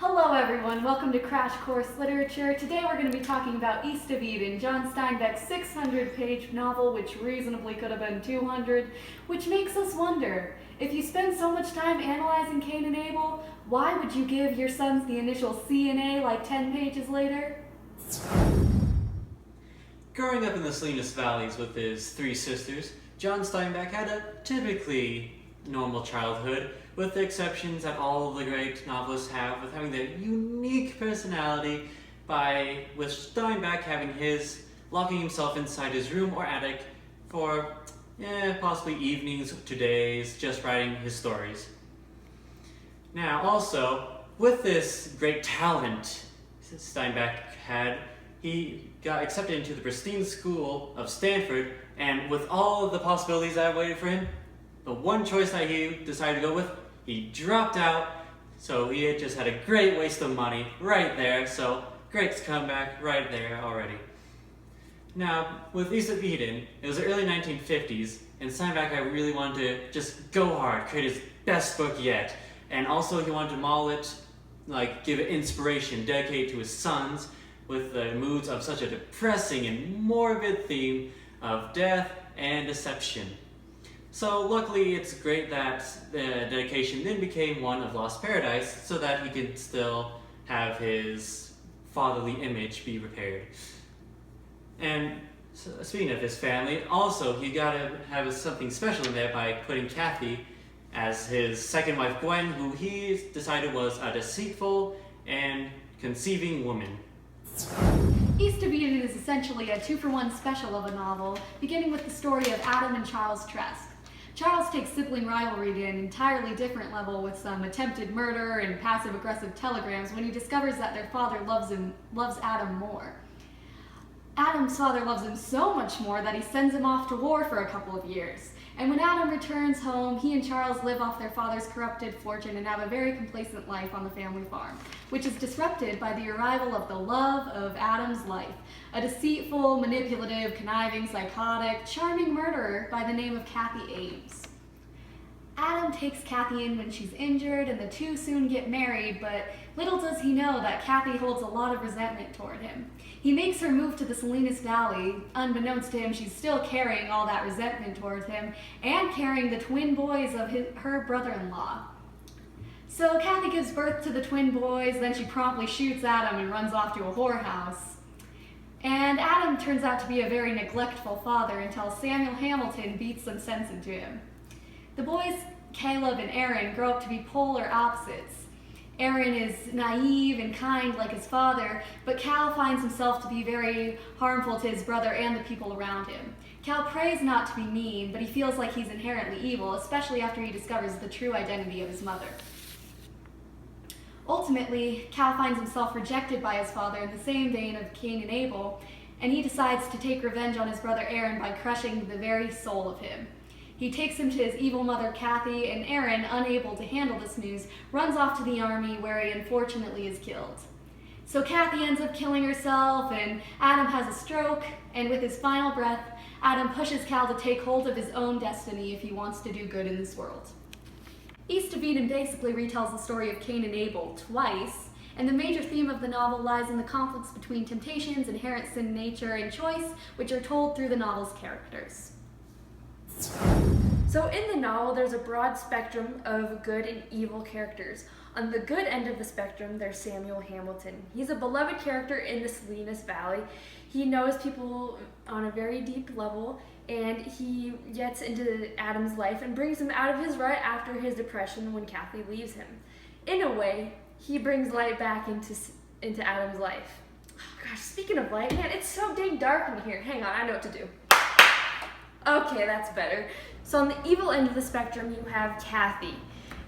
Hello everyone, welcome to Crash Course Literature. Today we're going to be talking about East of Eden, John Steinbeck's 600-page novel, which reasonably could have been 200, which makes us wonder, if you spend so much time analyzing Cain and Abel, why would you give your sons the initial C and A like 10 pages later? Growing up in the Salinas Valleys with his three sisters, John Steinbeck had a typically normal childhood, with the exceptions that all of the great novelists have, with having their unique personality, with Steinbeck having locking himself inside his room or attic for possibly evenings to days, just writing his stories. Now also, with this great talent Steinbeck had, he got accepted into the pristine school of Stanford, and with all of the possibilities that waited for him, the one choice that he decided to go with, he dropped out, so he had just had a great waste of money right there, so great comeback right there already. Now, with East of Eden, it was the early 1950s, and Steinbeck really wanted to just go hard, create his best book yet, and also he wanted to model it, give it inspiration, dedicate it to his sons, with the moods of such a depressing and morbid theme of death and deception. So luckily it's great that the dedication then became one of Lost Paradise, so that he could still have his fatherly image be repaired. And so, speaking of his family, also he got to have something special in there by putting Kathy as his second wife Gwen, who he decided was a deceitful and conceiving woman. East of Eden is essentially a 2-for-1 special of a novel, beginning with the story of Adam and Charles Trask. Charles takes sibling rivalry to an entirely different level with some attempted murder and passive-aggressive telegrams when he discovers that their father loves Adam more. Adam's father loves him so much more that he sends him off to war for a couple of years. And when Adam returns home, he and Charles live off their father's corrupted fortune and have a very complacent life on the family farm, which is disrupted by the arrival of the love of Adam's life, a deceitful, manipulative, conniving, psychotic, charming murderer by the name of Kathy Ames. Adam takes Kathy in when she's injured, and the two soon get married, but little does he know that Kathy holds a lot of resentment toward him. He makes her move to the Salinas Valley. Unbeknownst to him, she's still carrying all that resentment towards him, and carrying the twin boys of her brother-in-law. So Kathy gives birth to the twin boys, then she promptly shoots Adam and runs off to a whorehouse. And Adam turns out to be a very neglectful father until Samuel Hamilton beats some sense into him. The boys, Caleb and Aaron, grow up to be polar opposites. Aaron is naive and kind like his father, but Cal finds himself to be very harmful to his brother and the people around him. Cal prays not to be mean, but he feels like he's inherently evil, especially after he discovers the true identity of his mother. Ultimately, Cal finds himself rejected by his father in the same vein of Cain and Abel, and he decides to take revenge on his brother Aaron by crushing the very soul of him. He takes him to his evil mother Kathy, and Aaron, unable to handle this news, runs off to the army where he unfortunately is killed. So Kathy ends up killing herself, and Adam has a stroke, and with his final breath, Adam pushes Cal to take hold of his own destiny if he wants to do good in this world. East of Eden basically retells the story of Cain and Abel twice, and the major theme of the novel lies in the conflicts between temptations, inherent sin nature, and choice, which are told through the novel's characters. So in the novel, there's a broad spectrum of good and evil characters. On the good end of the spectrum, there's Samuel Hamilton. He's a beloved character in the Salinas Valley. He knows people on a very deep level, and he gets into Adam's life and brings him out of his rut after his depression when Kathy leaves him. In a way, he brings light back into Adam's life. Oh gosh, speaking of light, man, it's so dang dark in here. Hang on, I know what to do. Okay, that's better. So on the evil end of the spectrum, you have Kathy,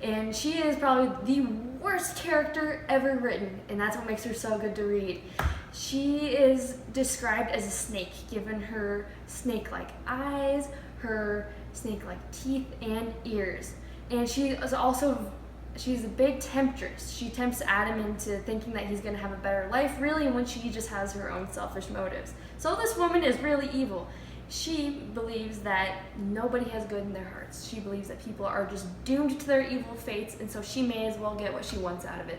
and she is probably the worst character ever written, and that's what makes her so good to read. She is described as a snake, given her snake-like eyes, her snake-like teeth and ears. And she's a big temptress. She tempts Adam into thinking that he's going to have a better life, really, when she just has her own selfish motives. So this woman is really evil. She believes that nobody has good in their hearts. She believes that people are just doomed to their evil fates, and so she may as well get what she wants out of it.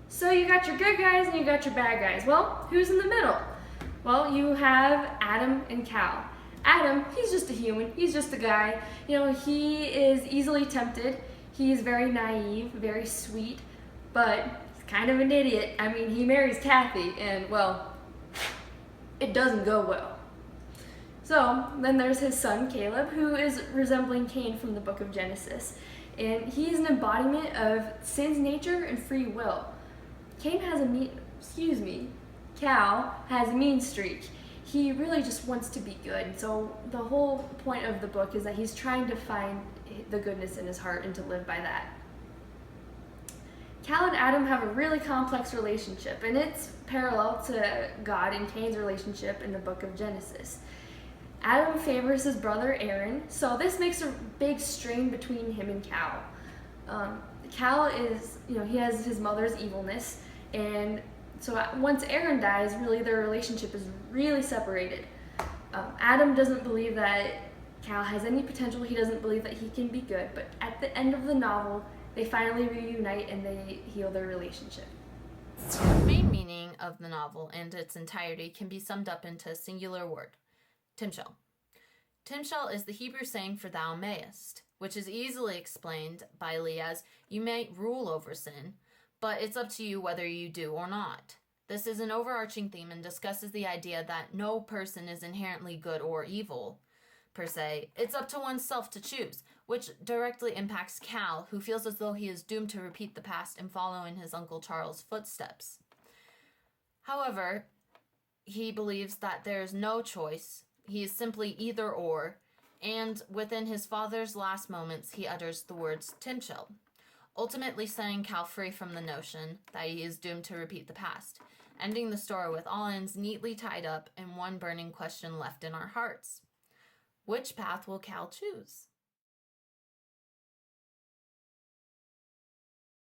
So you got your good guys and you got your bad guys. Well, who's in the middle? Well, you have Adam and Cal. Adam, he's just a human. He's just a guy. You know, he is easily tempted. He's very naive, very sweet, but he's kind of an idiot. I mean, he marries Kathy, and, well, it doesn't go well. So then there's his son Caleb, who is resembling Cain from the book of Genesis, and he's an embodiment of sin's nature and free will. Cal has a mean streak. He really just wants to be good. So the whole point of the book is that he's trying to find the goodness in his heart and to live by that. Cal and Adam have a really complex relationship, and it's parallel to God and Cain's relationship in the book of Genesis. Adam favors his brother Aaron, so this makes a big strain between him and Cal. Cal is, he has his mother's evilness, and so once Aaron dies, really their relationship is really separated. Adam doesn't believe that Cal has any potential. He doesn't believe that he can be good, but at the end of the novel, they finally reunite and they heal their relationship. The main meaning of the novel and its entirety can be summed up into a singular word: Timshel. Timshel is the Hebrew saying for thou mayest, which is easily explained by Lee as you may rule over sin, but it's up to you whether you do or not. This is an overarching theme and discusses the idea that no person is inherently good or evil, per se. It's up to oneself to choose, which directly impacts Cal, who feels as though he is doomed to repeat the past and follow in his Uncle Charles' footsteps. However, he believes that there is no choice. He is simply either or, and within his father's last moments, he utters the words Timshel, ultimately setting Cal free from the notion that he is doomed to repeat the past, ending the story with all ends neatly tied up and one burning question left in our hearts. Which path will Cal choose?